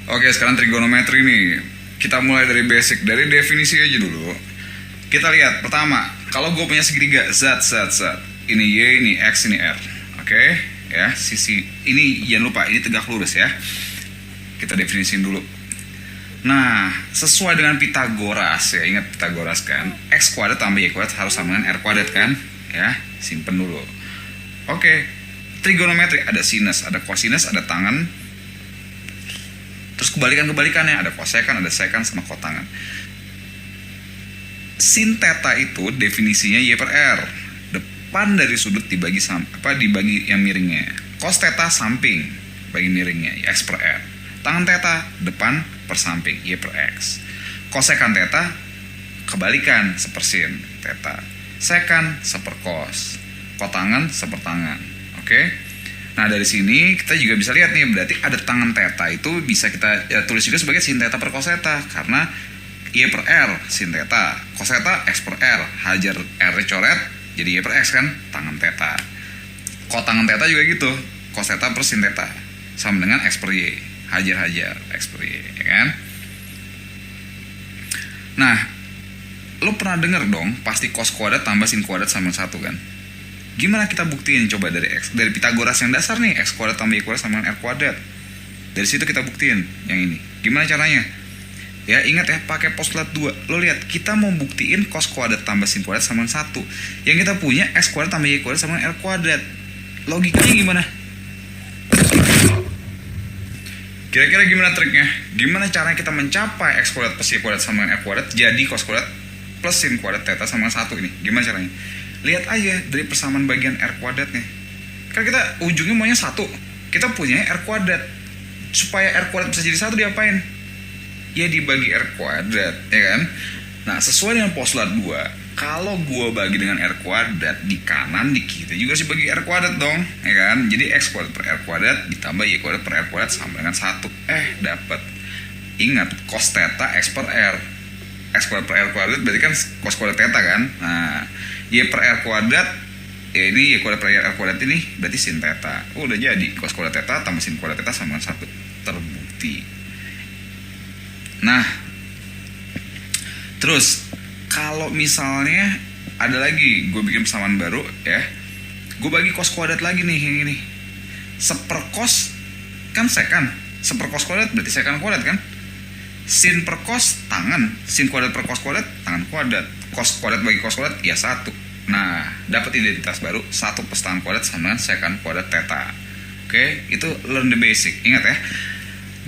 Oke, sekarang trigonometri nih. Kita mulai dari basic, dari definisi aja dulu. Kita lihat, pertama, kalau gue punya segitiga Z. Ini Y, ini X, ini R. Oke, ya, sisi ini jangan lupa, ini tegak lurus ya. Kita definisiin dulu. Nah, sesuai dengan Pitagoras ya, ingat Pitagoras kan, X kuadrat tambah Y kuadrat harus sama dengan R kuadrat kan. Ya, simpen dulu. Oke, trigonometri ada sinus, ada kosinus, ada tangen. Terus kebalikannya, ada kosekan, ada sekan, sama kotangan. Sin theta itu definisinya Y per R. Depan dari sudut dibagi dibagi yang miringnya. Cos theta samping bagi miringnya, X per R. Tangan theta depan per samping, Y per X. Kosekan theta kebalikan, sepersin theta. Sekan seper cos. Kotangan seper tangan. Oke? Nah dari sini kita juga bisa lihat nih, berarti ada tangan theta itu bisa kita tulis juga sebagai sin theta per cos theta, karena Y per R sin theta, cos theta X per R, hajar R coret jadi Y per X kan, tangan theta. Kotangan theta juga gitu, cos theta per sin theta sama dengan X per Y, hajar X per Y, ya kan? Nah, lo pernah denger dong pasti cos kuadrat tambah sin kuadrat sama 1 kan? Gimana kita buktiin coba dari X? Dari Pitagoras yang dasar nih, X kuadrat tambah Y kuadrat sama dengan R kuadrat. Dari situ kita buktiin yang ini. Gimana caranya? Ya ingat ya, pakai postulat 2. Lo lihat, kita mau buktiin cos kuadrat tambah sin kuadrat sama dengan 1. Yang kita punya X kuadrat tambah Y kuadrat sama dengan R kuadrat. Logikanya gimana? Kira-kira gimana triknya? Gimana caranya kita mencapai X kuadrat plus Y kuadrat sama dengan R kuadrat jadi cos kuadrat plus sin kuadrat theta sama dengan 1 ini? Gimana caranya? Lihat aja dari persamaan bagian R kuadratnya. Kan kita ujungnya maunya 1. Kita punya R kuadrat. Supaya R kuadrat bisa jadi 1 diapain? Ya dibagi R kuadrat, ya kan? Nah, sesuai dengan postulat 2, kalau gua bagi dengan R kuadrat, di kanan, di kiri juga harus dibagi R kuadrat dong, ya kan? Jadi X kuadrat per R kuadrat ditambah Y kuadrat per R kuadrat sama dengan 1. Dapat. Ingat, cos theta X per R. X kuadrat per R kuadrat berarti kan cos kuadrat theta kan? Nah, Y per R kuadrat, ya ini Y kuadrat per R kuadrat ini berarti sin theta. Udah jadi, cos kuadrat theta tambah sin kuadrat theta sama dengan 1. Terbukti. Nah, terus kalau misalnya ada lagi, gue bikin persamaan baru ya. Gue bagi cos kuadrat lagi nih, yang ini. Seper cos kan sekan. Seper cos kuadrat berarti sekan kuadrat kan? Sin per cos tangan. Sin kuadrat per cos kuadrat tangan kuadrat. Cos kuadrat bagi cos kuadrat ya 1. Nah, dapat identitas baru 1 plus tangan kuadrat sama dengan sekan kuadrat theta. Oke, itu learn the basic. Ingat ya.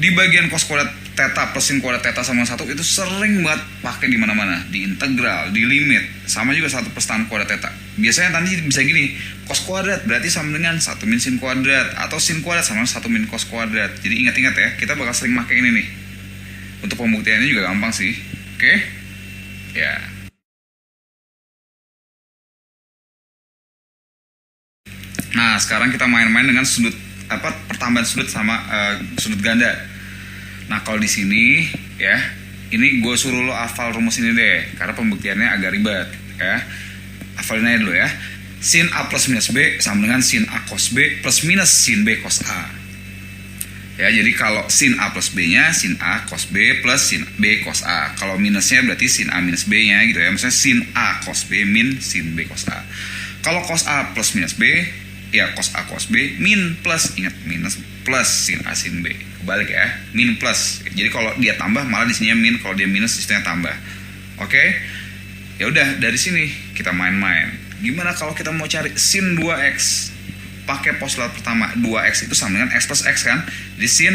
Di bagian cos kuadrat theta plus sin kuadrat theta sama 1 itu sering banget pakai di mana-mana, di integral, di limit, sama juga 1 plus tangan kuadrat theta. Biasanya nanti bisa gini, cos kuadrat berarti sama dengan 1 min sin kuadrat, atau sin kuadrat sama 1 min cos kuadrat. Jadi ingat-ingat ya, kita bakal sering pakai ini nih. Untuk pembuktiannya juga gampang sih. Oke? Ya. Nah, sekarang kita main-main dengan sudut pertambahan sudut sama sudut ganda. Nah, kalau di sini ya, ini gue suruh lo hafal rumus ini deh, karena pembuktiannya agak ribet ya. Hafalin aja dulu ya. Sin A plus minus B sama dengan sin A cos B plus minus sin B cos A. Ya, jadi kalau sin A plus B-nya sin A cos B plus sin B cos A. Kalau minusnya berarti sin A minus B-nya gitu ya. Maksudnya sin A cos B min sin B cos A. Kalau cos A plus minus B, ya cos A cos B min plus, ingat minus plus sin A sin B. Kebalik ya, min plus. Jadi kalau dia tambah malah di sininya min, kalau dia minus di sininya tambah. Oke? Ya udah, dari sini kita main-main. Gimana kalau kita mau cari sin 2x? Pakai postulat pertama, 2x itu sama dengan x plus x kan? Jadi sin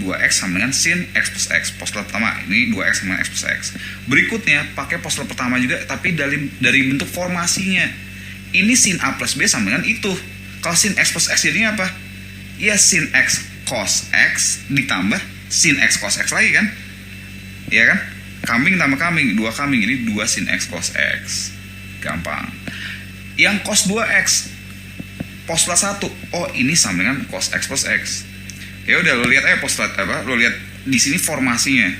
2x sama dengan sin x plus x. Postulat pertama, ini 2x sama dengan x plus x. Berikutnya, pakai postulat pertama juga, tapi dari bentuk formasinya. Ini sin A plus B sama dengan itu. Kalau sin x plus x jadinya apa? Ya sin x cos x ditambah sin x cos x lagi kan? Iya kan? Kambing tambah kambing, 2 kambing, jadi 2 sin x cos x. Gampang. Yang cos 2x, postulat 1. Oh, ini sama dengan cos x plus x. Ya udah, lo lihat aja postulat apa? Lo lihat di sini formasinya.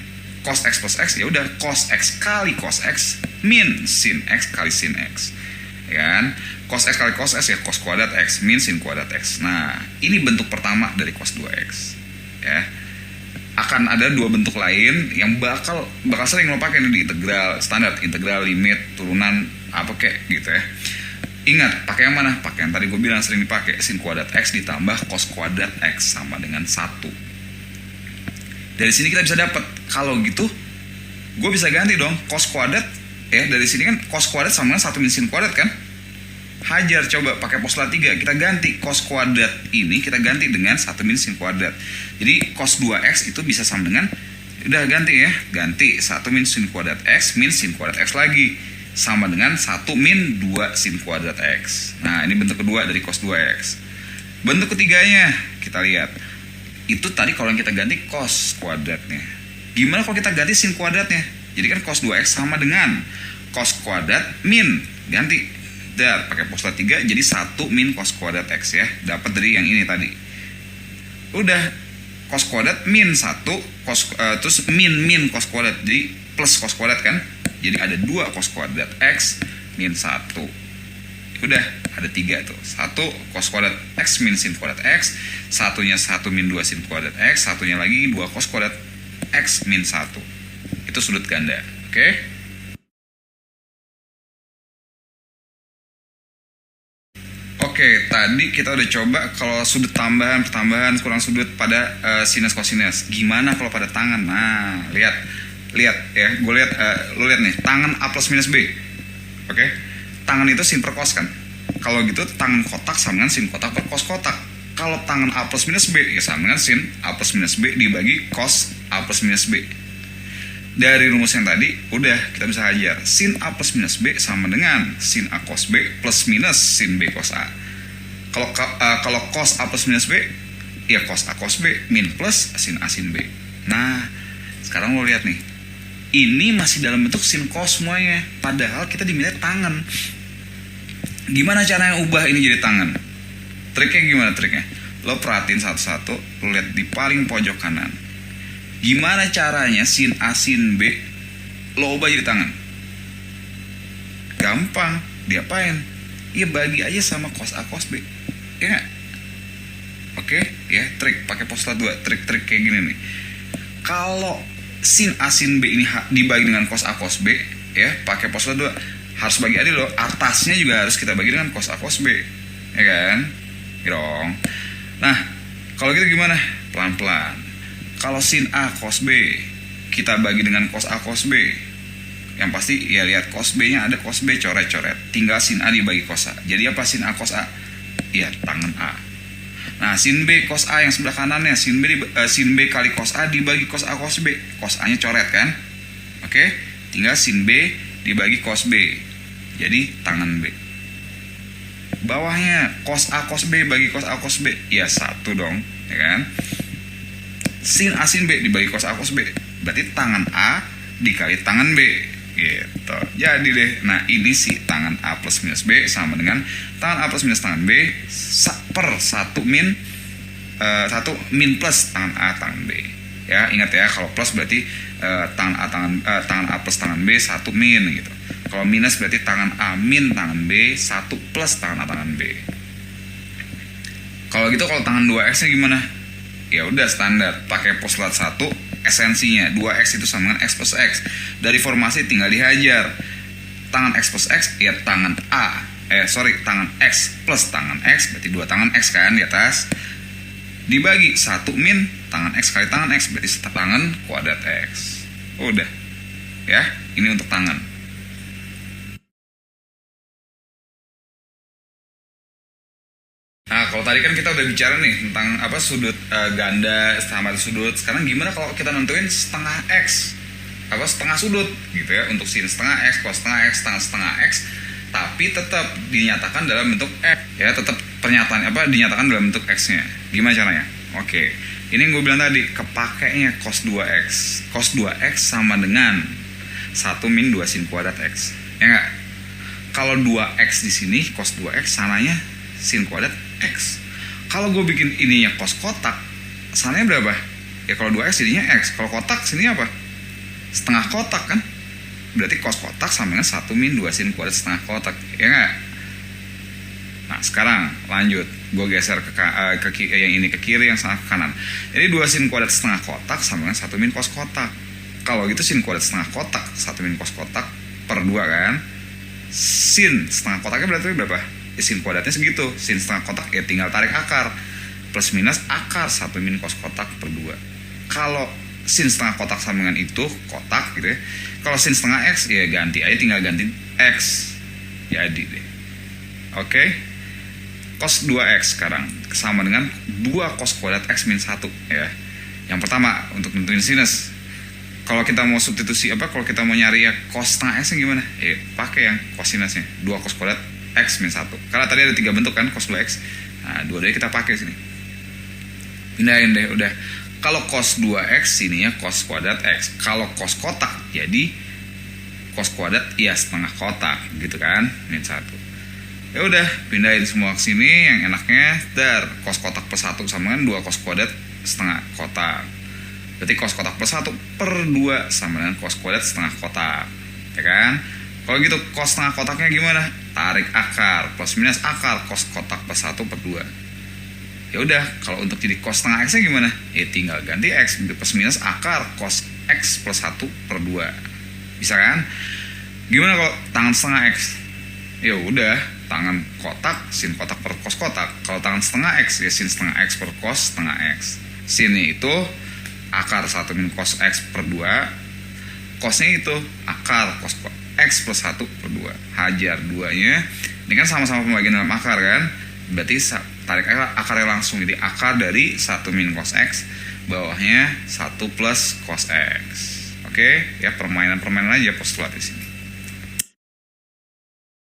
Cos x plus x, ya udah cos x kali cos x min sin x kali sin x. Ya kan? Cos x kali cos x ya cos kuadrat x min sin kuadrat x. Nah, ini bentuk pertama dari cos 2x. Ya. Akan akan ada dua bentuk lain yang bakal sering lo pakai di integral standar, integral, limit, turunan, apa kayak gitu ya. Ingat, pakai yang mana? Pakai yang tadi gue bilang sering dipakai, sin kuadrat X ditambah cos kuadrat X sama dengan 1. Dari sini kita bisa dapat, kalau gitu gue bisa ganti dong cos kuadrat ya, dari sini kan cos kuadrat sama dengan 1 min sin kuadrat kan. Hajar coba pakai postulat 3, kita ganti cos kuadrat ini kita ganti dengan 1 min sin kuadrat. Jadi cos 2x itu bisa sama dengan, udah ganti ya, ganti 1 min sin kuadrat x min sin kuadrat x lagi sama dengan 1 min 2 sin kuadrat x. Nah, ini bentuk kedua dari cos 2x. Bentuk ketiganya kita lihat. Itu tadi kalau yang kita ganti cos kuadratnya. Gimana kalau kita ganti sin kuadratnya? Jadi kan cos 2x sama dengan cos kuadrat min, ganti pakai postulat 3 jadi 1 min cos kuadrat x ya. Dapat dari yang ini tadi. Udah, cos kuadrat min 1 terus min cos kuadrat, jadi plus cos kuadrat kan. Jadi ada 2 cos kuadrat x min 1. Udah, ada 3 tuh. 1 cos kuadrat x min sin kuadrat x, satunya 1 min 2 sin kuadrat x, satunya lagi 2 cos kuadrat x min 1. Itu sudut ganda. Oke? Oke, tadi kita udah coba kalau sudut tambahan, pertambahan, kurang sudut pada sinus kosinus. Gimana kalau pada tangan? Nah, lihat ya, gue lihat, lu lihat nih, tangan A plus minus B. Oke, tangan itu sin per cos kan. Kalau gitu tangan kotak sama dengan sin kotak per cos kotak. Kalau tangan A plus minus B ya sama dengan sin A plus minus B dibagi cos A plus minus B. Dari rumus yang tadi udah kita bisa hajar sin A plus minus B sama dengan sin A cos B plus minus sin B cos A. Kalau cos A plus minus B ya cos A cos B min plus sin A sin B. Nah, sekarang lo lihat nih, ini masih dalam bentuk sin cos semuanya, padahal kita diminta tangan. Gimana caranya ubah ini jadi tangan? Triknya gimana triknya? Lo perhatiin satu-satu, lo lihat di paling pojok kanan. Gimana caranya sin A sin B lo ubah jadi tangan? Gampang, diapain? Ya bagi aja sama cos A cos B. Ya gak? Oke, ya trik pakai postulat 2, trik-trik kayak gini nih. Kalau sin A sin B ini dibagi dengan cos A cos B ya, pakai postulat 2 harus bagi adil loh. Atasnya juga harus kita bagi dengan cos A cos B. Ya kan? Ya dong. Nah, kalau gitu gimana? Pelan-pelan. Kalau sin A cos B kita bagi dengan cos A cos B, yang pasti ya lihat cos B nya ada, cos B coret-coret, tinggal sin A dibagi cos A. Jadi apa sin A cos A? Ya tangan A. Nah, sin B cos A yang sebelah kanannya, sin B kali cos A dibagi cos A cos B. Cos A nya coret kan? Oke, tinggal sin B dibagi cos B, jadi tangan B. Bawahnya cos A cos B bagi cos A cos B, ya 1 dong, ya kan? Sin A sin B dibagi cos A cos B, berarti tangan A dikali tangan B, gitu. Jadi deh, nah ini sih tangan A plus minus B sama dengan tangan A plus minus tangan B per 1 min plus tangan A tangan B. Ya, ingat ya, kalau plus berarti tangan A plus tangan B 1 min gitu. Kalau minus berarti tangan A min tangan B 1 plus tangan A tangan B. Kalau gitu kalau tangan 2x nya gimana? Ya udah standar, pakai postulat 1, esensinya 2x itu sama dengan x plus x. Dari formasi tinggal dihajar. Tangan x plus x ya tangan tangan x plus tangan x, berarti 2 tangan x kan di atas. Dibagi 1 min tangan x kali tangan x, berarti tangan kuadrat x. Udah. Ya, ini untuk tangan. Nah, kalau tadi kan kita udah bicara nih tentang apa sudut ganda sama sudut. Sekarang gimana kalau kita nentuin setengah x? Apa setengah sudut gitu ya, untuk sin setengah x, cos setengah x, setengah x, tapi tetap dinyatakan dalam bentuk x ya, tetap pernyataan apa dinyatakan dalam bentuk x-nya. Gimana caranya? Oke. Ini yang gue bilang tadi, kepakainya cos 2x. Cos 2x sama dengan 1 min 2 sin kuadrat x. Ya enggak? Kalau 2x di sini cos 2x, sananya sin kuadrat x. Kalau gue bikin ininya cos kotak, sananya berapa? Ya kalau 2x jadinya x. Kalau kotak sini apa? Setengah kotak kan? Berarti cos kotak sama dengan 1 min 2 sin kuadrat setengah kotak. Ya enggak? Nah, sekarang lanjut. gue geser yang ini ke kiri, yang sana ke kanan. Jadi 2 sin kuadrat setengah kotak sama dengan 1 min cos kotak. Kalau gitu sin kuadrat setengah kotak 1 min cos kotak per 2 kan. Sin setengah kotaknya berarti berapa? Sin kuadratnya segitu. Sin setengah kotak ya tinggal tarik akar. Plus minus akar 1 min cos kotak per 2. Kalau sin setengah kotak sama dengan itu kotak gitu ya. Kalau sin setengah x ya ganti aja, tinggal ganti x. Jadi deh. Oke. Cos 2x sekarang sama dengan 2 cos kuadrat x min 1 ya. Yang pertama untuk nentuin sinus. Kalau kita mau substitusi kalau kita mau nyari ya cos setengah x gimana? Pakai yang cosinusnya 2 cos kuadrat x min 1. Karena tadi ada 3 bentuk kan cos 2x. Nah, dua-duanya kita pakai sini. Pindahin deh udah. Kalau cos 2x sininya cos kuadrat x. Kalau cos kotak jadi cos kuadrat ya setengah kotak gitu kan, min 1. Ya udah, pindahin semua ke sini. Yang enaknya cos kotak per 1 sama dengan 2 cos kuadrat setengah kotak. Berarti cos kotak per 1 per 2 sama dengan cos kuadrat setengah kotak. Ya kan? Kalau gitu cos setengah kotaknya gimana? Tarik akar plus minus akar cos kotak per 1 per 2. Ya udah, kalau untuk jadi cos setengah x-nya gimana? Ya tinggal ganti x plus minus akar cos x plus 1 per 2. Bisa kan? Gimana kalau tangan setengah x? Ya udah, tangan kotak sin kotak per cos kotak. Kalau tangan setengah x ya sin setengah x per cos setengah x. Sinnya itu akar 1 min cos x per 2. Cosnya itu akar cos x plus 1 per 2. Hajar 2-nya. Ini kan sama-sama pembagian dalam akar kan. Berarti tarik akarnya langsung. Jadi akar dari 1 min cos x, bawahnya 1 plus cos x. Oke, ya permainan aja postulat di sini.